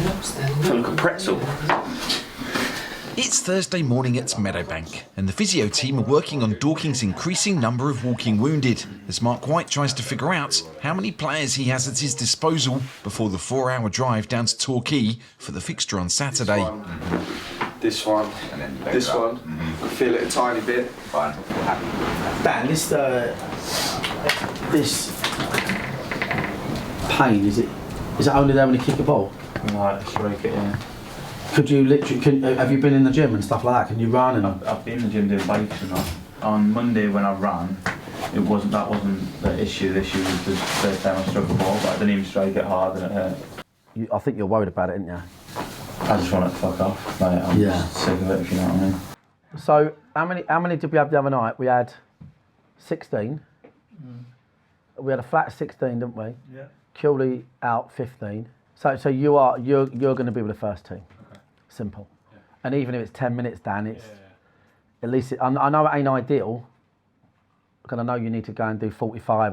Feel like a pretzel. It's Thursday morning at Meadowbank, and the physio team are working on Dorking's increasing number of walking wounded, as Marc tries to figure out how many players he has at his disposal before the 4-hour drive down to Torquay for the fixture on Saturday. This one, and then this one. I feel it a tiny bit. Fine. Dan, this pain, is it only there when you kick a ball? No, just break it, yeah. Could you literally, have you been in the gym and stuff like that? Can you run? And I've been in the gym doing weights and that. On Monday when I ran, that wasn't the issue. The issue was the first time I struck a ball, but I didn't even strike it hard and it hurt. I think you're worried about it, aren't you? I just want it to fuck off. Like, I'm just sick of it, if you know what I mean. So, how many did we have the other night? We had 16. We had a flat 16, didn't we? Yeah. Cooley out 15. So you're going to be with the first team. Okay. Simple. Yeah. And even if it's 10 minutes, Dan, it's at least I know it ain't ideal, because I know you need to go and do 45,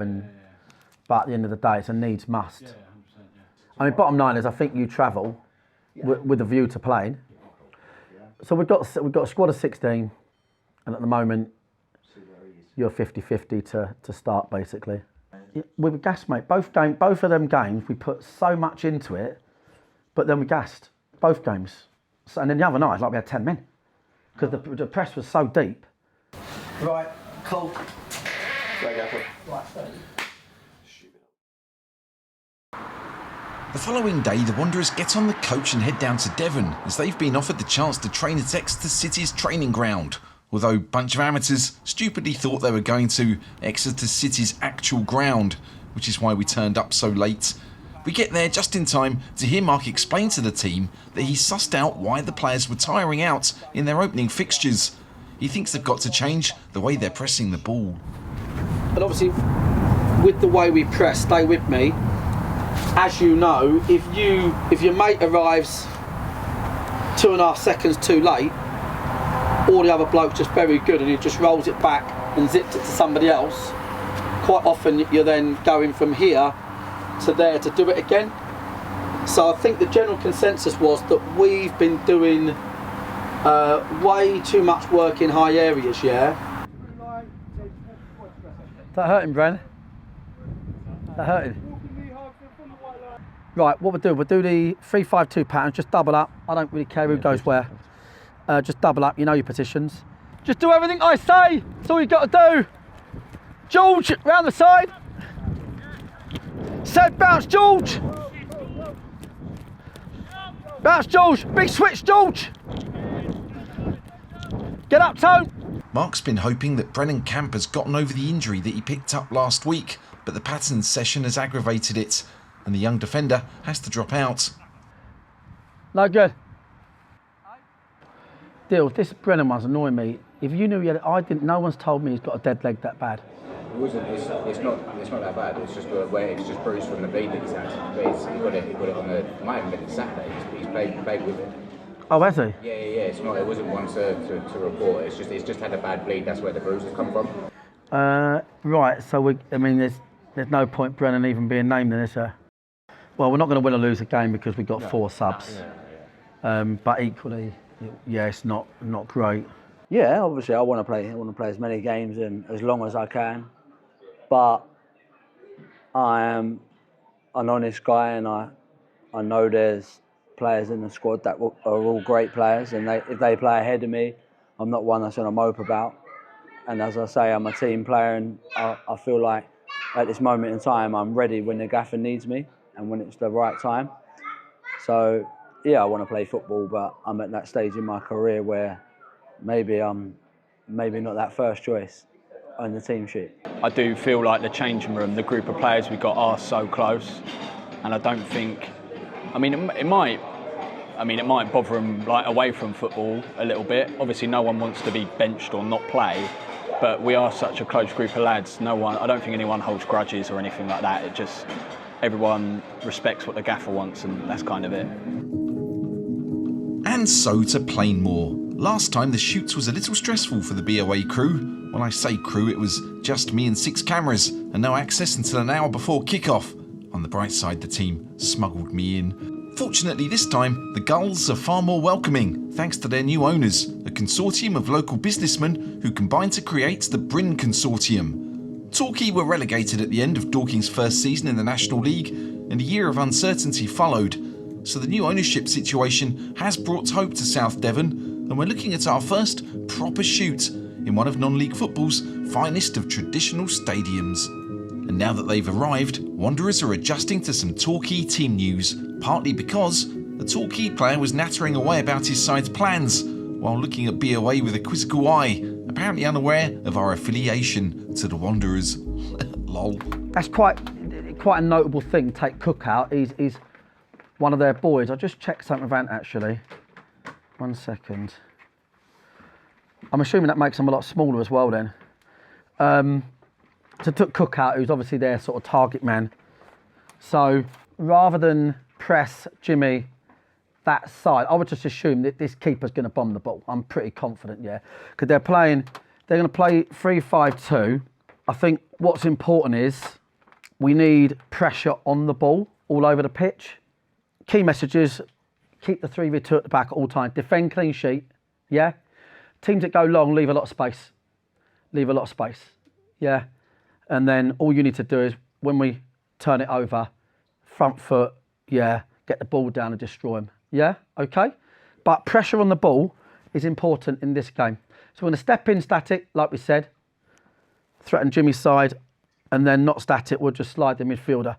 but at the end of the day, it's a needs must. Yeah, 100%, yeah. I mean, bottom line is, I think you travel with a view to playing. So we've got a squad of 16, and at the moment, you're 50-50 to start basically. We were gassed, mate. Both of them games, we put so much into it, but then we gassed both games. So, and then the other night, like we had 10 men, because the press was so deep. Right, cool. The following day, the Wanderers get on the coach and head down to Devon, as they've been offered the chance to train at Exeter City's training ground. Although a bunch of amateurs stupidly thought they were going to Exeter City's actual ground, which is why we turned up so late. We get there just in time to hear Marc explain to the team that he sussed out why the players were tiring out in their opening fixtures. He thinks they've got to change the way they're pressing the ball. And obviously, with the way we press, stay with me, as you know, if your mate arrives 2.5 seconds too late, or the other bloke's just very good and he just rolls it back and zips it to somebody else, quite often you're then going from here to there to do it again. So I think the general consensus was that we've been doing way too much work in high areas, yeah? Is that hurting, Bren? Is that hurting? Right, what we'll do the 3-5-2 pattern, just double up. I don't really care who goes where. Just double up, you know your positions. Just do everything I say, that's all you got to do. George, round the side. Said bounce, George. Bounce, George, big switch, George. Get up, Tone. Marc's been hoping that Brennan Camp has gotten over the injury that he picked up last week, but the pattern session has aggravated it, and the young defender has to drop out. No good. Deal, this Brennan one's annoying me. If you knew he had it, no one's told me he's got a dead leg that bad. It's not that bad. It's just where it's just bruised from the bleed that he's had. But he got it on the. It might have been Saturday. He's played with it. Oh, has he? Yeah. It's not. It wasn't one to report. It's just had a bad bleed. That's where the bruises come from. Right. So there's no point Brennan even being named in this. Well, we're not going to win or lose a game because we've got 4 subs. But equally, it's not great. Yeah, obviously I want to play. I want to play as many games and as long as I can. But I am an honest guy, and I know there's players in the squad that are all great players, and if they play ahead of me, I'm not one that's going to mope about. And as I say, I'm a team player, and I feel like at this moment in time, I'm ready when the gaffer needs me and when it's the right time. So yeah, I want to play football, but I'm at that stage in my career where maybe I'm not that first choice on the team sheet. I do feel like the changing room, the group of players we've got are so close, and I don't think. I mean, it might bother them like away from football a little bit. Obviously, no one wants to be benched or not play, but we are such a close group of lads. I don't think anyone holds grudges or anything like that. It just everyone respects what the gaffer wants, and that's kind of it. And so to Plainmoor. Last time the shoots was a little stressful for the BOA crew. When I say crew, it was just me and 6 cameras and no access until an hour before kick-off. On the bright side, the team smuggled me in. Fortunately this time, the Gulls are far more welcoming thanks to their new owners, a consortium of local businessmen who combined to create the Bryn Consortium. Torquay were relegated at the end of Dorking's first season in the National League, and a year of uncertainty followed. So the new ownership situation has brought hope to South Devon, and we're looking at our first proper shoot in one of non-league football's finest of traditional stadiums. And now that they've arrived, Wanderers are adjusting to some Torquay team news, partly because a Torquay player was nattering away about his side's plans while looking at BOA with a quizzical eye, apparently unaware of our affiliation to the Wanderers. Lol. That's quite a notable thing. Take Cook out. He's one of their boys. I just checked something with Ant actually. 1 second. I'm assuming that makes them a lot smaller as well then. So took Cook out, who's obviously their sort of target man. So rather than press Jimmy that side, I would just assume that this keeper's going to bomb the ball. I'm pretty confident, yeah. Because they're going to play 3-5-2. I think what's important is we need pressure on the ball all over the pitch. Key messages, keep the 3v2 at the back at all times. Defend clean sheet, yeah. Teams that go long, leave a lot of space. Leave a lot of space, yeah. And then all you need to do is, when we turn it over, front foot, yeah, get the ball down and destroy them. Yeah, okay? But pressure on the ball is important in this game. So we're going to step in static, like we said, threaten Jimmy's side, and then not static, we'll just slide the midfielder.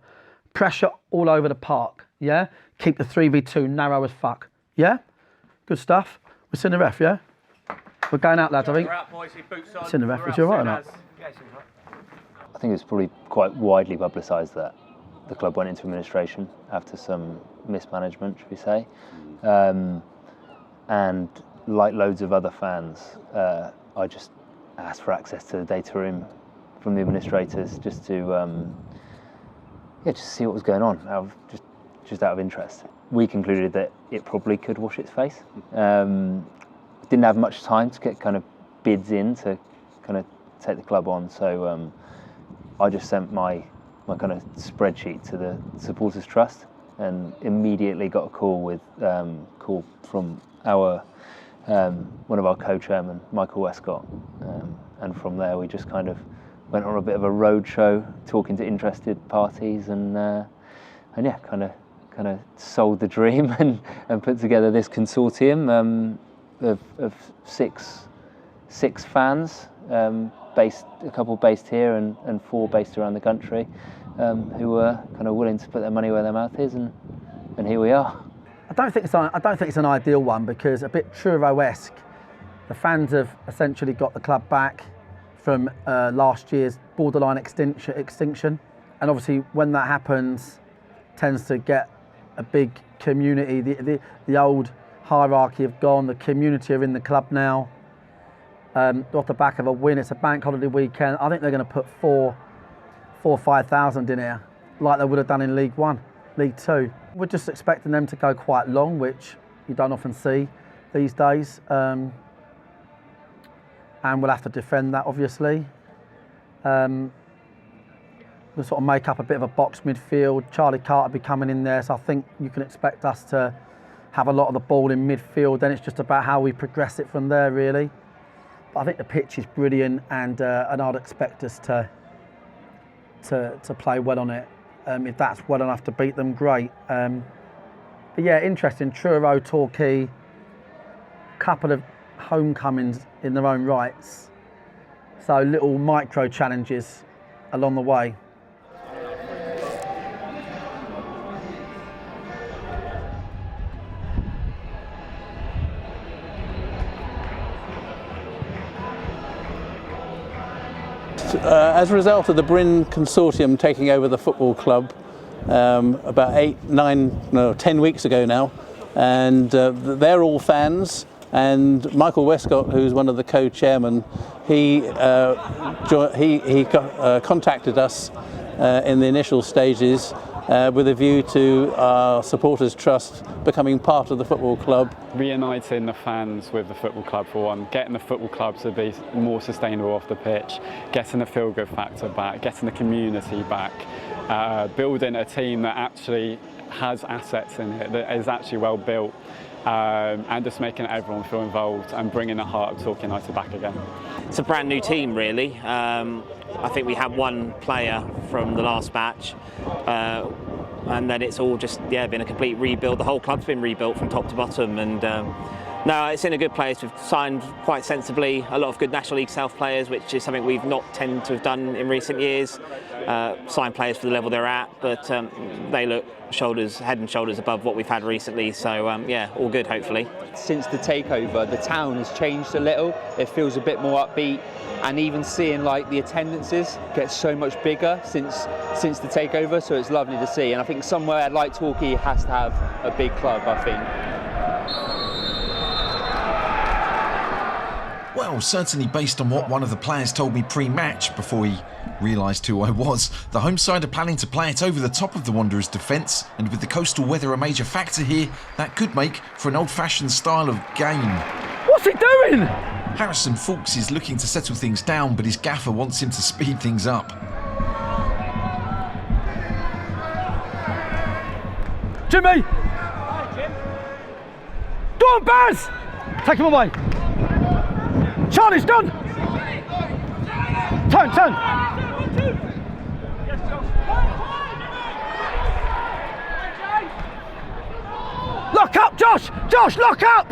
Pressure all over the park, yeah? Keep the 3v2 narrow as fuck, yeah? Good stuff. We're seeing the ref, yeah? We're going out, lads, I think. It's in the ref. Is you all right or not? I think it's probably quite widely publicised that the club went into administration after some mismanagement, should we say. And like loads of other fans, I just asked for access to the data room from the administrators just to just see what was going on, just out of interest. We concluded that it probably could wash its face. Didn't have much time to get kind of bids in to kind of take the club on, so I just sent my kind of spreadsheet to the Supporters Trust and immediately got a call from our one of our co-chairmen, Michael Westcott, and from there we just kind of went on a bit of a road show talking to interested parties and yeah, kind of sold the dream and put together this consortium of six fans. A couple based here and 4 based around the country, who were kind of willing to put their money where their mouth is, and here we are. I don't think it's an ideal one because a bit Truro-esque. The fans have essentially got the club back from last year's borderline extinction, and obviously when that happens, tends to get a big community. The old hierarchy have gone. The community are in the club now. Off the back of a win, it's a bank holiday weekend. I think they're going to put 4,000 or 5,000 in here, like they would have done in League One, League Two. We're just expecting them to go quite long, which you don't often see these days. And we'll have to defend that, obviously. We'll sort of make up a bit of a box midfield. Charlie Carter be coming in there, so I think you can expect us to have a lot of the ball in midfield. Then it's just about how we progress it from there, really. But I think the pitch is brilliant, and I'd expect us to play well on it. If that's well enough to beat them, great. But yeah, interesting. Truro, Torquay, couple of homecomings in their own rights. So little micro challenges along the way. As a result of the Bryn Consortium taking over the football club about 10 weeks ago now, and they're all fans, and Michael Westcott, who's one of the co-chairmen, he contacted us in the initial stages with a view to our Supporters Trust becoming part of the football club. Reuniting the fans with the football club for one, getting the football club to be more sustainable off the pitch, getting the feel-good factor back, getting the community back, building a team that actually has assets in it, that is actually well built, and just making everyone feel involved and bringing the heart of Torquay United back again. It's a brand new team, really. I think we had one player from the last batch, and then it's all just been a complete rebuild. The whole club's been rebuilt from top to bottom, and no, it's in a good place. We've signed quite sensibly a lot of good National League South players, which is something we've not tended to have done in recent years. Signed players for the level they're at, but they look head and shoulders above what we've had recently. So yeah, all good, hopefully. Since the takeover, the town has changed a little. It feels a bit more upbeat, and even seeing like the attendances get so much bigger since the takeover. So it's lovely to see. And I think somewhere like Torquay has to have a big club, I think. Well, certainly based on what one of the players told me pre-match before he realised who I was, the home side are planning to play it over the top of the Wanderers' defence, and with the coastal weather a major factor here, that could make for an old-fashioned style of game. What's he doing? Harrison Fawkes is looking to settle things down, but his gaffer wants him to speed things up. Jimmy! Go on, Baz! Take him away. Charlie's done! Turn! Lock up, Josh! Josh, lock up!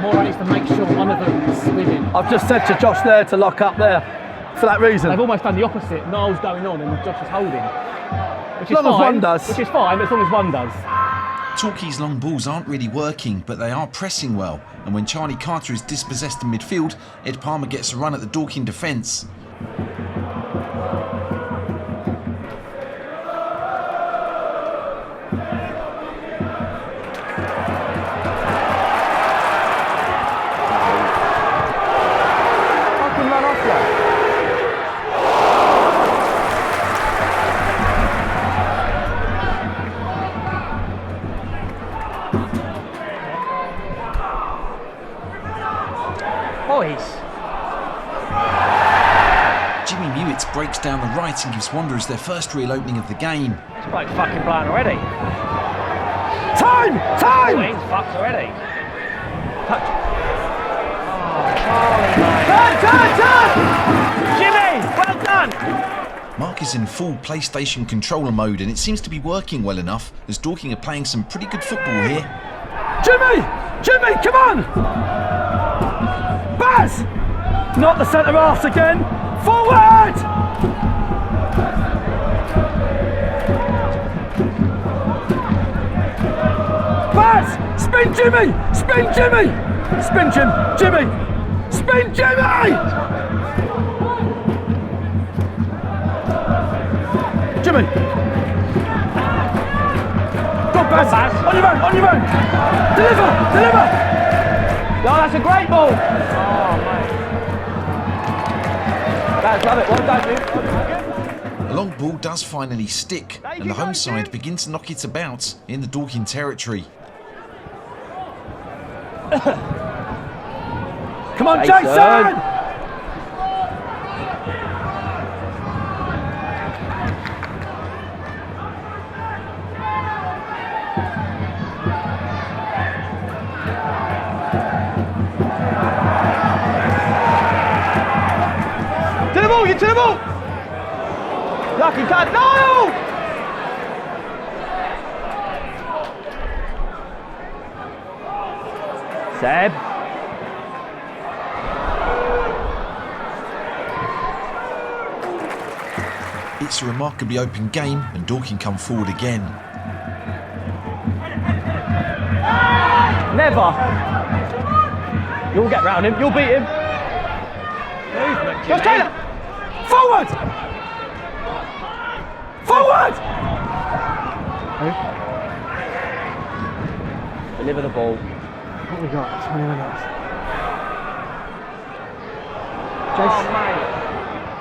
More needs to make sure one of them is with him. I've just said to Josh there to lock up there for that reason. They've almost done the opposite. Niall's going on and Josh is holding. Which is as long as one does. Which is fine, but as long as one does. Torquay's long balls aren't really working, but they are pressing well. And when Charlie Carter is dispossessed in midfield, Ed Palmer gets a run at the Dorking defence. Breaks down the right and gives Wanderers their first real opening of the game. This bloke's fucking blind already. Time! Oh, he's fucked already. Touch. Oh, Charlie, mate. Jimmy, well done! Marc is in full PlayStation controller mode, and it seems to be working well enough as Dorking are playing some pretty good football here. Jimmy, come on! Baz! Not the centre halves again! Forward! Baz! Spin Jimmy! Spin Jimmy! Spin Jimmy! Spin Jimmy! Jimmy! Go Baz! On your own! Deliver! No, that's a great ball! Oh, mate. That's love it, well done, dude. A long ball does finally stick, and the home side begin to knock it about in the Dorking territory. Come on, Jason! To the ball! Lucky cut, no! Seb. It's a remarkably open game, and Dorking come forward again. Never! You'll get round him, you'll beat him. Just take it! Forward! Deliver the ball. What we got? 20 minutes. Jason.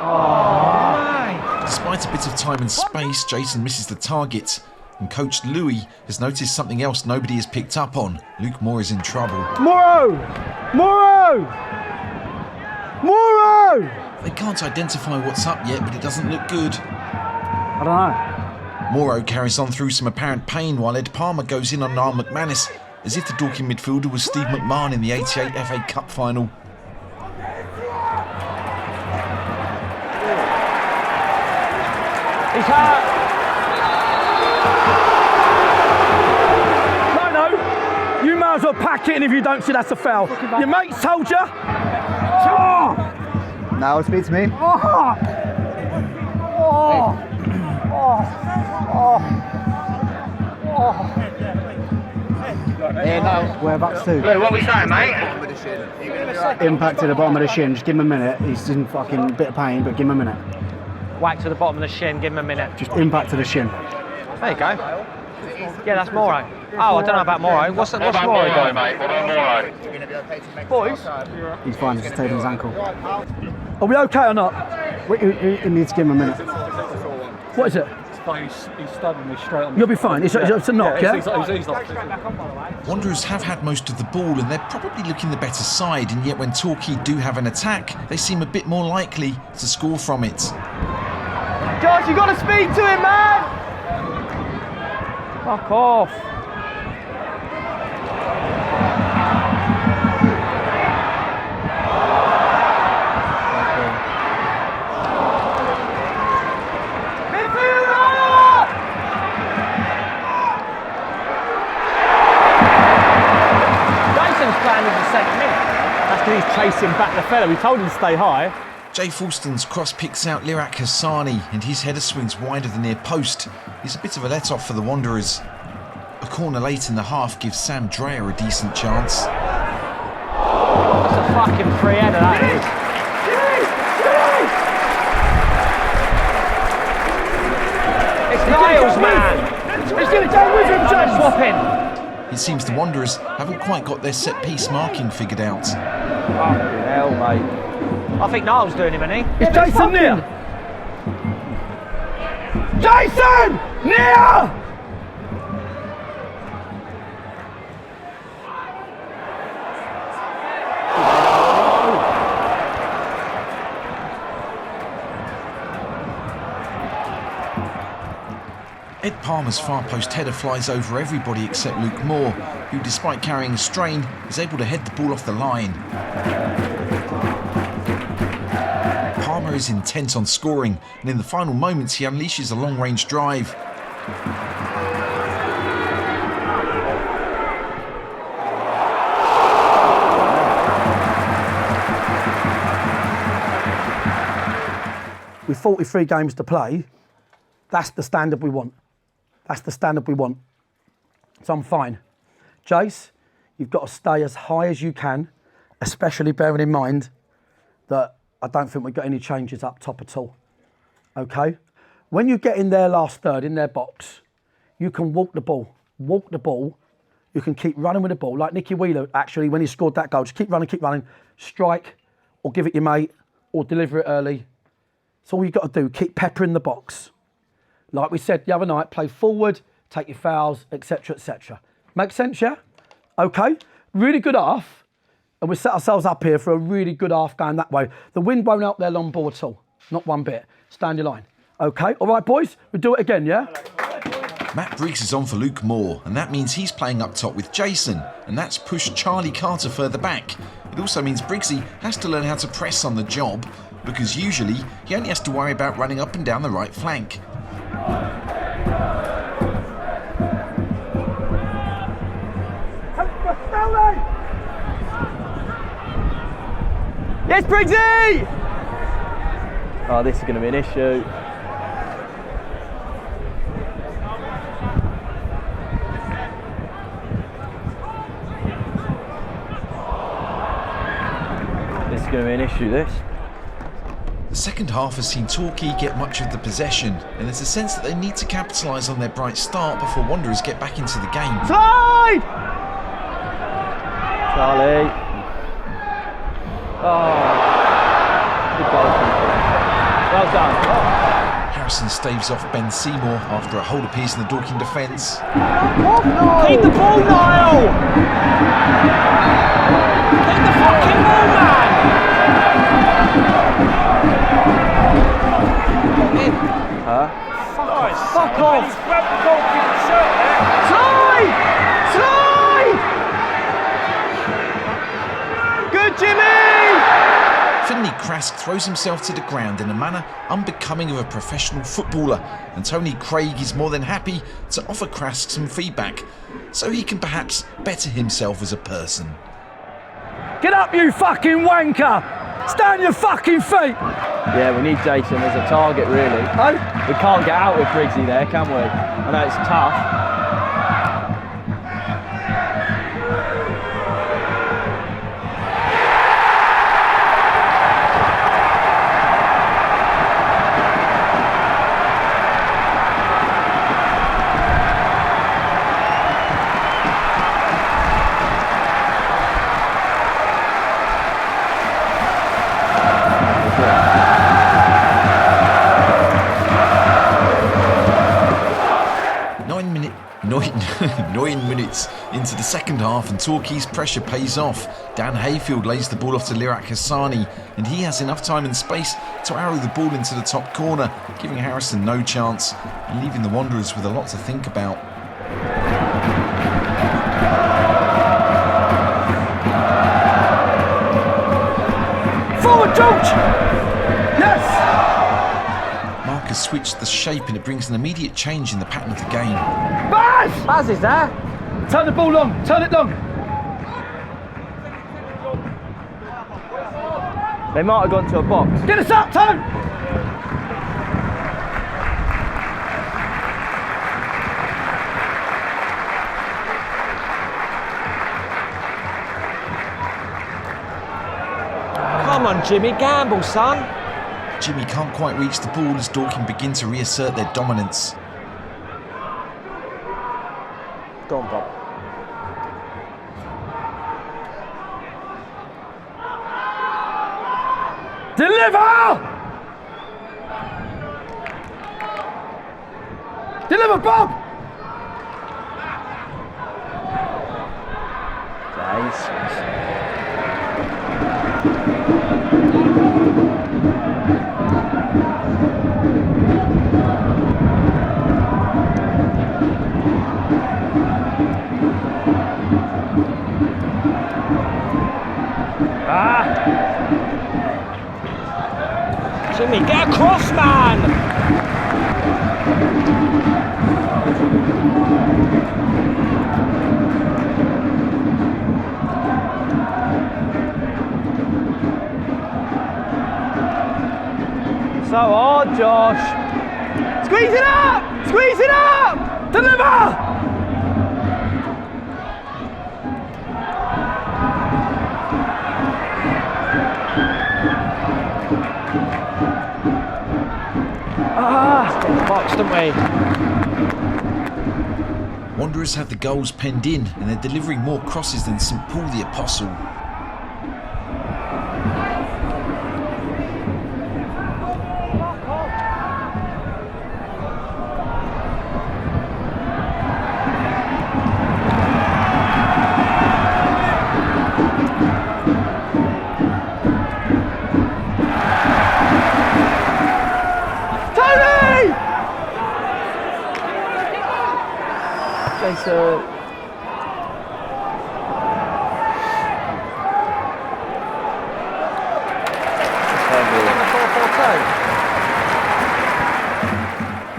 Oh, Despite a bit of time and space, Jason misses the target. And coach Louis has noticed something else nobody has picked up on. Luke Moore is in trouble. Morrow! Moro! Moro! They can't identify what's up yet, but it doesn't look good. I don't know. Moro carries on through some apparent pain while Ed Palmer goes in on Niall McManus, as if the Dorking midfielder was Steve McMahon in the '88 FA Cup final. He's hurt. No, you may as well pack it in if you don't see that's a foul. Your mate told you. Oh. Now it's beats me. Oh. Oh. Oh. Yeah, no. Whereabouts to? What are we saying, mate? Impact to the bottom of the shin. Just give him a minute. He's in fucking bit of pain, but give him a minute. Whack to the bottom of the shin, give him a minute. Just impact to the shin. There you go. Yeah, that's Moro. Oh, I don't know about Moro. What's Moro doing? Mate? What about Moro? Boys? He's fine. He's just taking his ankle. Are we okay or not? He needs to give him a minute. What is it? He's stabbing me straight on the... You'll be fine. It's a knock, yeah? He's not. Wanderers have had most of the ball and they're probably looking the better side, and yet when Torquay do have an attack, they seem a bit more likely to score from it. Josh, you got to speak to him, man! Fuck off. That's because he's chasing back the fella. We told him to stay high. Jay Falston's cross picks out Lirak Hassani and his header swings wide of the near post. He's a bit of a let-off for the Wanderers. A corner late in the half gives Sam Dreyer a decent chance. That's a fucking free header, that is. It's Niles, man. He's going to go with him, James. Swap in. It seems the Wanderers haven't quite got their set-piece marking figured out. Fucking hell, mate. I think Niall's doing him, isn't he? Is Jason near? Jason! Near! Ed Palmer's far post header flies over everybody except Luke Moore, who, despite carrying a strain, is able to head the ball off the line. Palmer is intent on scoring, and in the final moments he unleashes a long-range drive. With 43 games to play, that's the standard we want. That's the standard we want. So I'm fine. Jace, you've got to stay as high as you can, especially bearing in mind that I don't think we've got any changes up top at all. Okay? When you get in their last third, in their box, you can walk the ball. Walk the ball. You can keep running with the ball. Like Nicky Wheeler, actually, when he scored that goal, just keep running, strike, or give it your mate, or deliver it early. That's all you've got to do. Keep peppering the box. Like we said the other night, play forward, take your fouls, etc., etc. Make sense, yeah? Okay. Really good half. And we set ourselves up here for a really good half going that way. The wind won't help their long ball at all. Not one bit. Stand your line. Okay. All right, boys. We'll do it again, yeah? Matt Briggs is on for Luke Moore, and that means he's playing up top with Jason, and that's pushed Charlie Carter further back. It also means Briggsy has to learn how to press on the job, because usually he only has to worry about running up and down the right flank. Yes, Briggsy! Oh, this is going to be an issue. This is going to be an issue, this. The second half has seen Torquay get much of the possession, and there's a sense that they need to capitalise on their bright start before Wanderers get back into the game. Slide! Charlie. Oh. Good goalkeeper. Well done. Harrison staves off Ben Seymour after a hold apiece in the Dorking defence. Keep the ball, Niall! Hit the fucking ball, man! Huh? Fuck off! Slide! Slide! Good, Jimmy! Finlay Crask throws himself to the ground in a manner unbecoming of a professional footballer, and Tony Craig is more than happy to offer Crask some feedback so he can perhaps better himself as a person. Get up, you fucking wanker! Stand your fucking feet! Yeah, we need Jason as a target, really. Oh? We can't get out with Briggsy there, can we? I know it's tough. Nine minutes into the second half and Torquay's pressure pays off. Dan Hayfield lays the ball off to Lirak Hassani and he has enough time and space to arrow the ball into the top corner, giving Harrison no chance and leaving the Wanderers with a lot to think about. Forward, George! Yes! Marc has switched the shape and it brings an immediate change in the pattern of the game. Baz! Baz is there. Turn the ball long, turn it long. They might have gone to a box. Get us up, Tone! Come on, Jimmy, gamble, son. Jimmy can't quite reach the ball as Dorking begin to reassert their dominance. Go on, Bob. Deliver! Deliver, Bob! Jimmy, get across, man! So hard, Josh. Squeeze it up! Squeeze it up! Deliver! Box, didn't we? Wanderers have the goals penned in and they're delivering more crosses than St Paul the Apostle. Jason.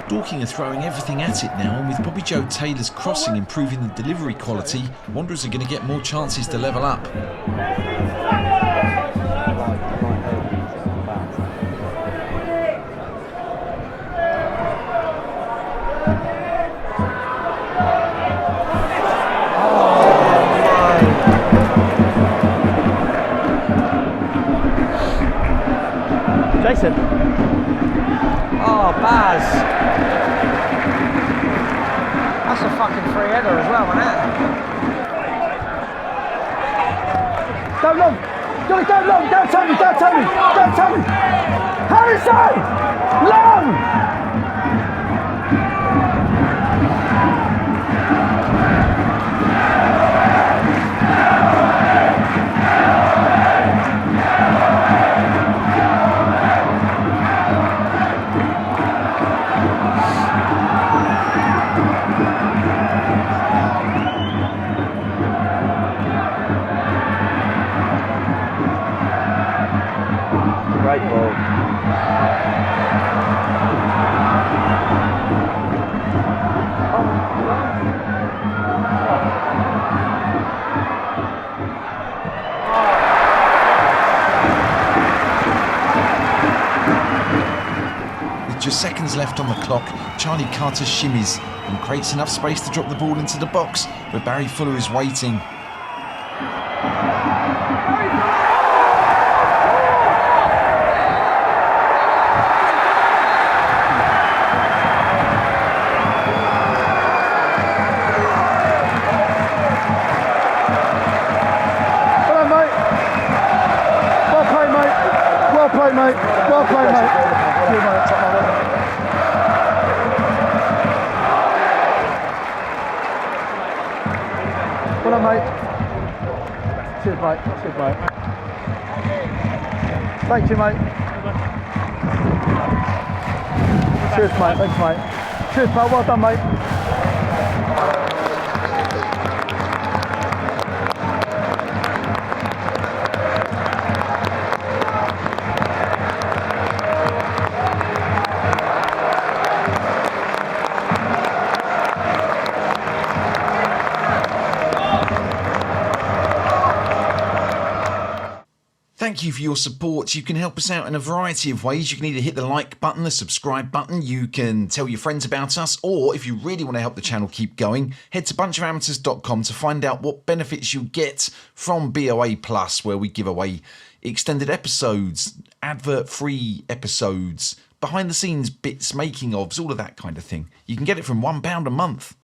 Dorking are throwing everything at it now, and with Bobby Joe Taylor's crossing improving the delivery quality, Wanderers are going to get more chances to level up. Jason. Oh, Baz. That's a fucking free header as well, isn't it? Go long. Go long. Don't tell me. Don't tell me. Harrison! Long! Great ball. With just seconds left on the clock, Charlie Carter shimmies and creates enough space to drop the ball into the box, where Barry Fuller is waiting. Mate. Well played, mate. Good, mate. Well done, mate. Cheers, mate. Cheers, mate. Thank you, mate. Cheers, mate. Thanks, mate. Cheers, pal. Well done, mate. Thank you for your support. You can help us out in a variety of ways. You can either hit the like button, the subscribe button, you can tell your friends about us, or if you really want to help the channel keep going, head to bunchofamateurs.com to find out what benefits you get from BOA Plus, where we give away extended episodes, advert-free episodes, behind-the-scenes bits, making-ofs, all of that kind of thing. You can get it from £1 a month.